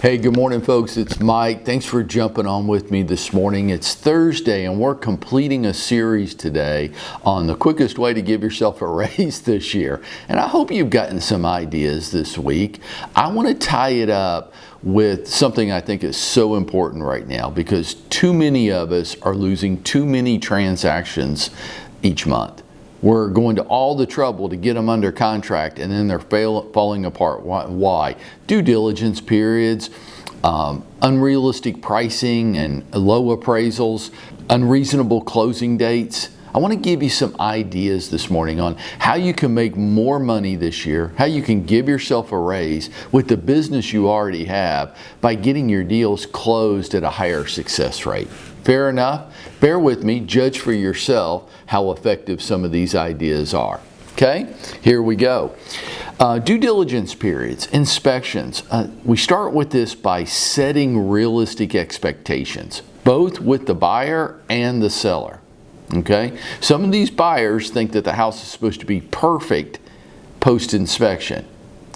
Hey, good morning, folks. It's Mike. Thanks for jumping on with me this morning. It's Thursday, and we're completing a series today on the quickest way to give yourself a raise this year. And I hope you've gotten some ideas this week. I want to tie it up with something I think is so important right now, because too many of us are losing too many transactions each month. We're going to all the trouble to get them under contract, and then they're falling apart. Why? Due diligence periods, unrealistic pricing and low appraisals, unreasonable closing dates. I want to give you some ideas this morning on how you can make more money this year, how you can give yourself a raise with the business you already have by getting your deals closed at a higher success rate. Fair enough? Bear with me, judge for yourself how effective some of these ideas are. Okay, here we go. Due diligence periods, inspections. We start with this by setting realistic expectations, both with the buyer and the seller. Okay, some of these buyers think that the house is supposed to be perfect post-inspection.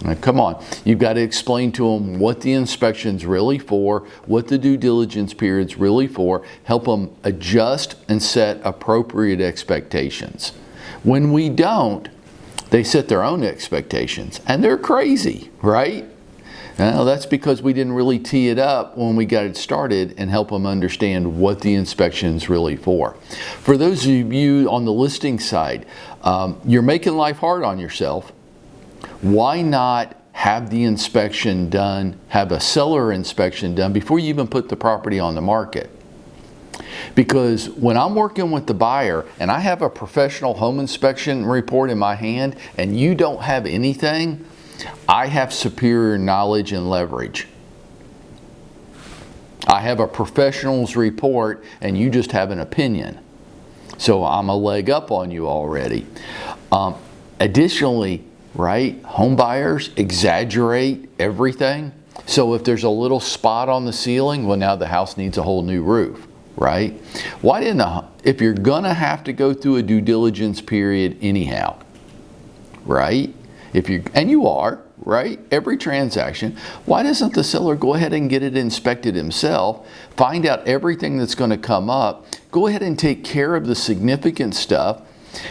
Now, come on, you've got to explain to them what the inspection's really for, what the due diligence period's really for, help them adjust and set appropriate expectations. When we don't, they set their own expectations, and they're crazy, right? Well, that's because we didn't really tee it up when we got it started and help them understand what the inspection's really for. For those of you on the listing side, you're making life hard on yourself. Why not have the inspection done, have a seller inspection done before you even put the property on the market? Because when I'm working with the buyer and I have a professional home inspection report in my hand and you don't have anything, I have superior knowledge and leverage. I have a professional's report and you just have an opinion. So I'm a leg up on you already. Additionally, right, home buyers exaggerate everything. So if there's a little spot on the ceiling, well, now the house needs a whole new roof, right? If you're gonna have to go through a due diligence period anyhow, right? And you are, right? Every transaction, why doesn't the seller go ahead and get it inspected himself, find out everything that's going to come up, go ahead and take care of the significant stuff,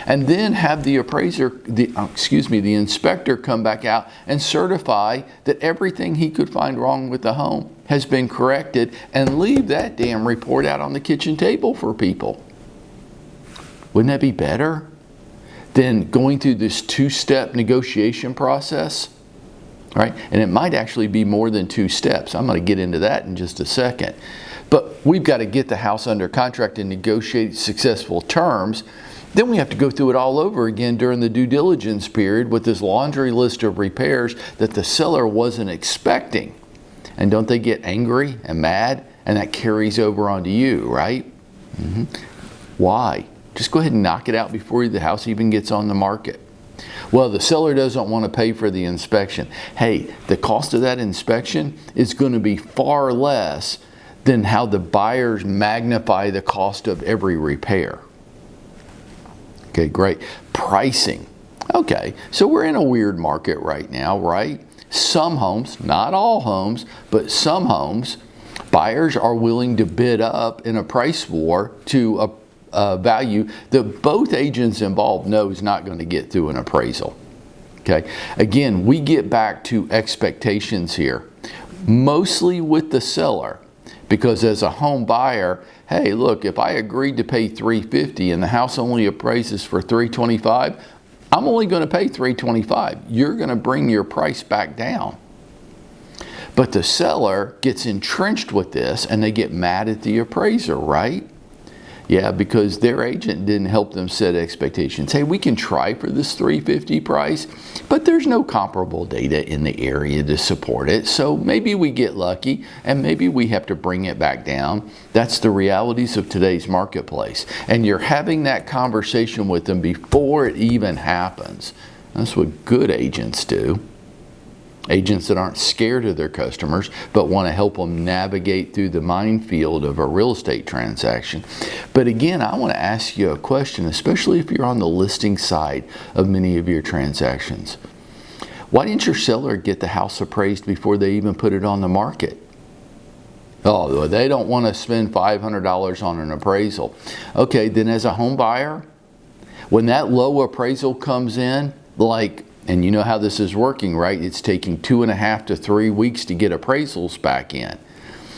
and then have the the inspector come back out and certify that everything he could find wrong with the home has been corrected, and leave that damn report out on the kitchen table for people? Wouldn't that be better than going through this two-step negotiation process? Right? And it might actually be more than two steps. I'm going to get into that in just a second. But we've got to get the house under contract and negotiate successful terms. Then we have to go through it all over again during the due diligence period with this laundry list of repairs that the seller wasn't expecting. And don't they get angry and mad? And that carries over onto you, right? Why? Just go ahead and knock it out before the house even gets on the market. Well, the seller doesn't want to pay for the inspection. Hey, the cost of that inspection is going to be far less than how the buyers magnify the cost of every repair. Okay, great. Pricing. Okay, so we're in a weird market right now, right? Some homes, not all homes, but some homes, buyers are willing to bid up in a price war to a value that both agents involved know is not going to get through an appraisal. Okay, again, we get back to expectations here, mostly with the seller, because as a home buyer, hey, look, if I agreed to pay $350 and the house only appraises for $325, I'm only going to pay $325. You're going to bring your price back down. But the seller gets entrenched with this and they get mad at the appraiser, right? Yeah, because their agent didn't help them set expectations. Hey, we can try for this $350 price, but there's no comparable data in the area to support it. So maybe we get lucky and maybe we have to bring it back down. That's the realities of today's marketplace. And you're having that conversation with them before it even happens. That's what good agents do. Agents that aren't scared of their customers, but want to help them navigate through the minefield of a real estate transaction. But again, I want to ask you a question, especially if you're on the listing side of many of your transactions. Why didn't your seller get the house appraised before they even put it on the market? Oh, they don't want to spend $500 on an appraisal. Okay, then as a home buyer, when that low appraisal comes in, and you know how this is working, right? It's taking 2.5 to 3 weeks to get appraisals back in.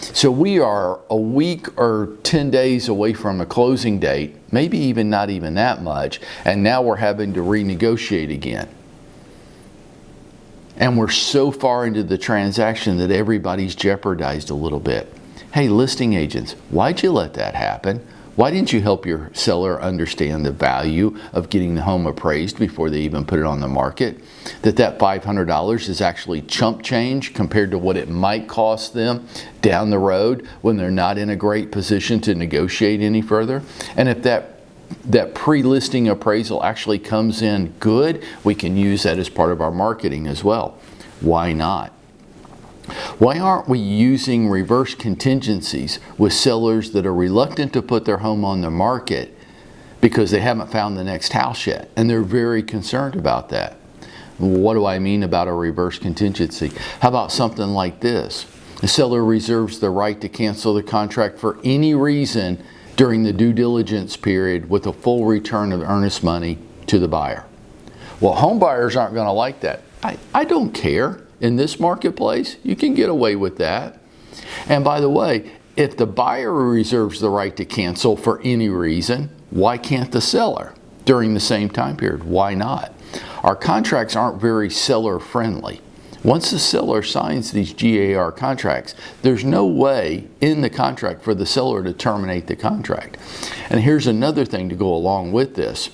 So we are a week or 10 days away from a closing date, maybe even not even that much, and now we're having to renegotiate again. And we're so far into the transaction that everybody's jeopardized a little bit. Hey, listing agents, why'd you let that happen? Why didn't you help your seller understand the value of getting the home appraised before they even put it on the market? That $500 is actually chump change compared to what it might cost them down the road when they're not in a great position to negotiate any further. And if that pre-listing appraisal actually comes in good, we can use that as part of our marketing as well. Why not? Why aren't we using reverse contingencies with sellers that are reluctant to put their home on the market because they haven't found the next house yet, and they're very concerned about that? What do I mean about a reverse contingency? How about something like this? The seller reserves the right to cancel the contract for any reason during the due diligence period with a full return of earnest money to the buyer. Well, home buyers aren't going to like that. I don't care. In this marketplace, you can get away with that. And by the way, if the buyer reserves the right to cancel for any reason, why can't the seller during the same time period? Why not? Our contracts aren't very seller friendly. Once the seller signs these GAR contracts, there's no way in the contract for the seller to terminate the contract. And here's another thing to go along with this.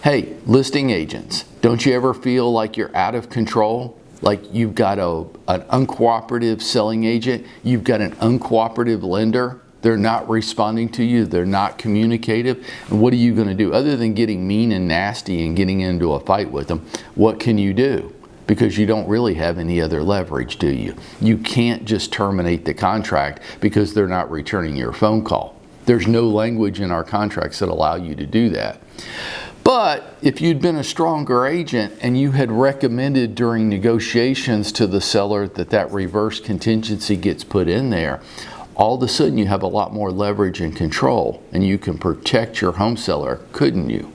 Hey, listing agents, don't you ever feel like you're out of control? Like you've got an uncooperative selling agent, you've got an uncooperative lender, they're not responding to you, they're not communicative. And what are you going to do? Other than getting mean and nasty and getting into a fight with them, what can you do? Because you don't really have any other leverage, do you? You can't just terminate the contract because they're not returning your phone call. There's no language in our contracts that allow you to do that. But if you'd been a stronger agent and you had recommended during negotiations to the seller that reverse contingency gets put in there, all of a sudden you have a lot more leverage and control, and you can protect your home seller, couldn't you?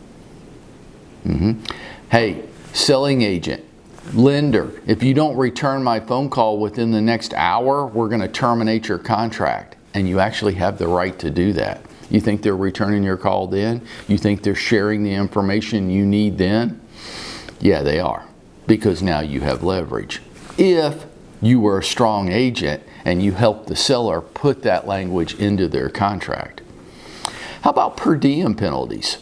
Hey, selling agent, lender, if you don't return my phone call within the next hour, we're going to terminate your contract. And you actually have the right to do that. You think they're returning your call then? You think they're sharing the information you need then? Yeah, they are, because now you have leverage. If you were a strong agent and you helped the seller put that language into their contract. How about per diem penalties?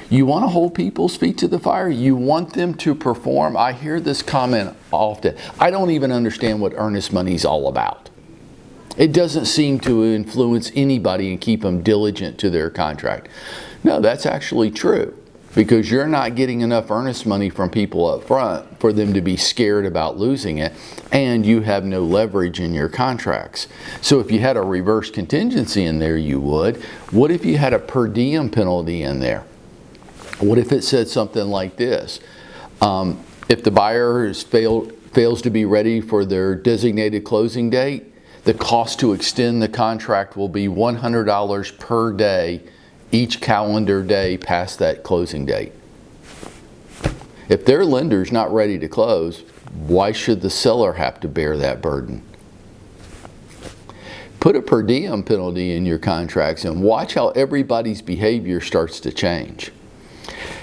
You want to hold people's feet to the fire? You want them to perform? I hear this comment often. I don't even understand what earnest money is all about. It doesn't seem to influence anybody and keep them diligent to their contract. No, that's actually true, because you're not getting enough earnest money from people up front for them to be scared about losing it, and you have no leverage in your contracts. So if you had a reverse contingency in there, you would. What if you had a per diem penalty in there? What if it said something like this? If the buyer fails to be ready for their designated closing date, the cost to extend the contract will be $100 per day, each calendar day past that closing date. If their lender's not ready to close, why should the seller have to bear that burden? Put a per diem penalty in your contracts and watch how everybody's behavior starts to change.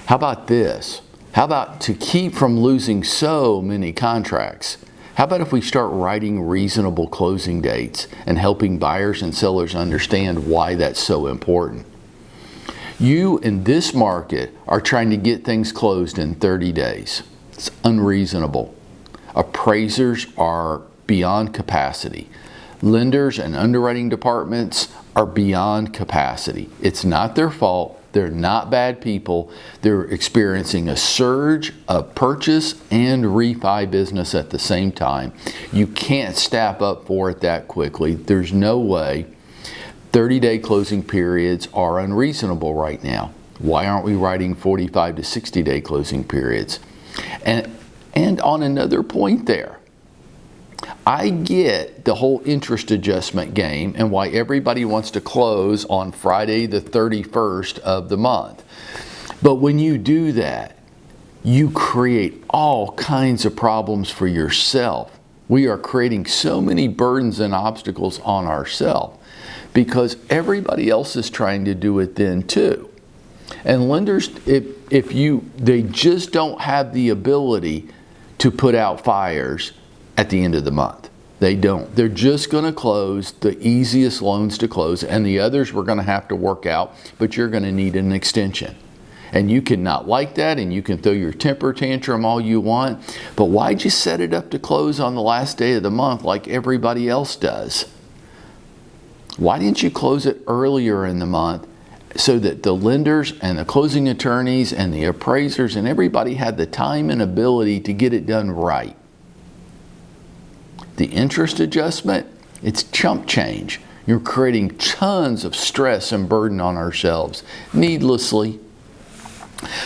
How about this? How about, to keep from losing so many contracts, how about if we start writing reasonable closing dates and helping buyers and sellers understand why that's so important? You in this market are trying to get things closed in 30 days. It's unreasonable. Appraisers are beyond capacity. Lenders and underwriting departments are beyond capacity. It's not their fault. They're not bad people. They're experiencing a surge of purchase and refi business at the same time. You can't staff up for it that quickly. There's no way. 30-day closing periods are unreasonable right now. Why aren't we writing 45 to 60-day closing periods? And on another point there, I get the whole interest adjustment game and why everybody wants to close on Friday the 31st of the month. But when you do that, you create all kinds of problems for yourself. We are creating so many burdens and obstacles on ourselves because everybody else is trying to do it then too. And lenders, they just don't have the ability to put out fires at the end of the month. They don't. They're just going to close the easiest loans to close, and the others we're going to have to work out, but you're going to need an extension. And you can not like that, and you can throw your temper tantrum all you want, but why'd you set it up to close on the last day of the month like everybody else does? Why didn't you close it earlier in the month so that the lenders and the closing attorneys and the appraisers and everybody had the time and ability to get it done right? The interest adjustment, it's chump change. You're creating tons of stress and burden on ourselves needlessly.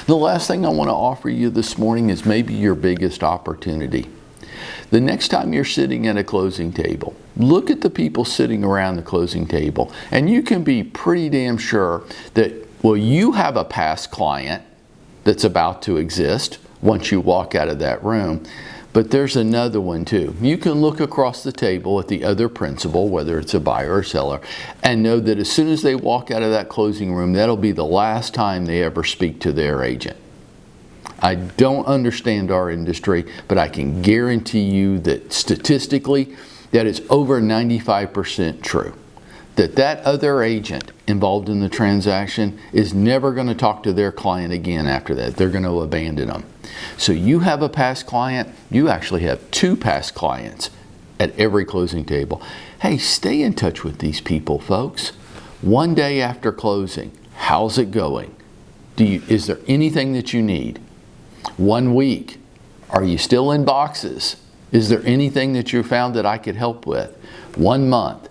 The last thing I want to offer you this morning is maybe your biggest opportunity. The next time you're sitting at a closing table, look at the people sitting around the closing table, and you can be pretty damn sure that, well, you have a past client that's about to exist once you walk out of that room. But there's another one too. You can look across the table at the other principal, whether it's a buyer or seller, and know that as soon as they walk out of that closing room, that'll be the last time they ever speak to their agent. I don't understand our industry, but I can guarantee you that statistically, that is over 95% true. That other agent involved in the transaction is never going to talk to their client again after that. They're going to abandon them. So you have a past client, you actually have two past clients at every closing table. Hey, stay in touch with these people, folks. One day after closing, how's it going? Is there anything that you need? 1 week, are you still in boxes? Is there anything that you found that I could help with? 1 month,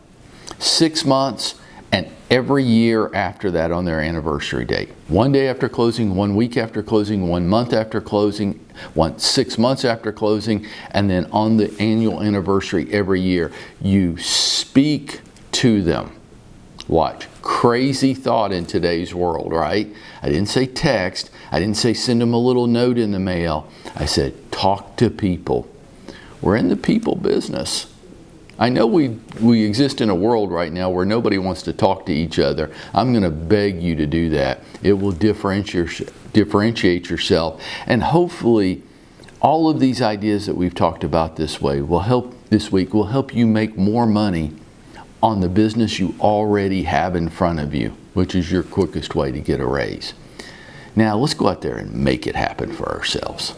6 months, and every year after that on their anniversary date. 1 day after closing, 1 week after closing, 1 month after closing, 6 months after closing, and then on the annual anniversary every year, you speak to them. Watch. Crazy thought in today's world, right? I didn't say text. I didn't say send them a little note in the mail. I said talk to people. We're in the people business. I know we exist in a world right now where nobody wants to talk to each other. I'm going to beg you to do that. It will differentiate yourself, and hopefully all of these ideas that we've talked about this week will help you make more money on the business you already have in front of you, which is your quickest way to get a raise. Now let's go out there and make it happen for ourselves.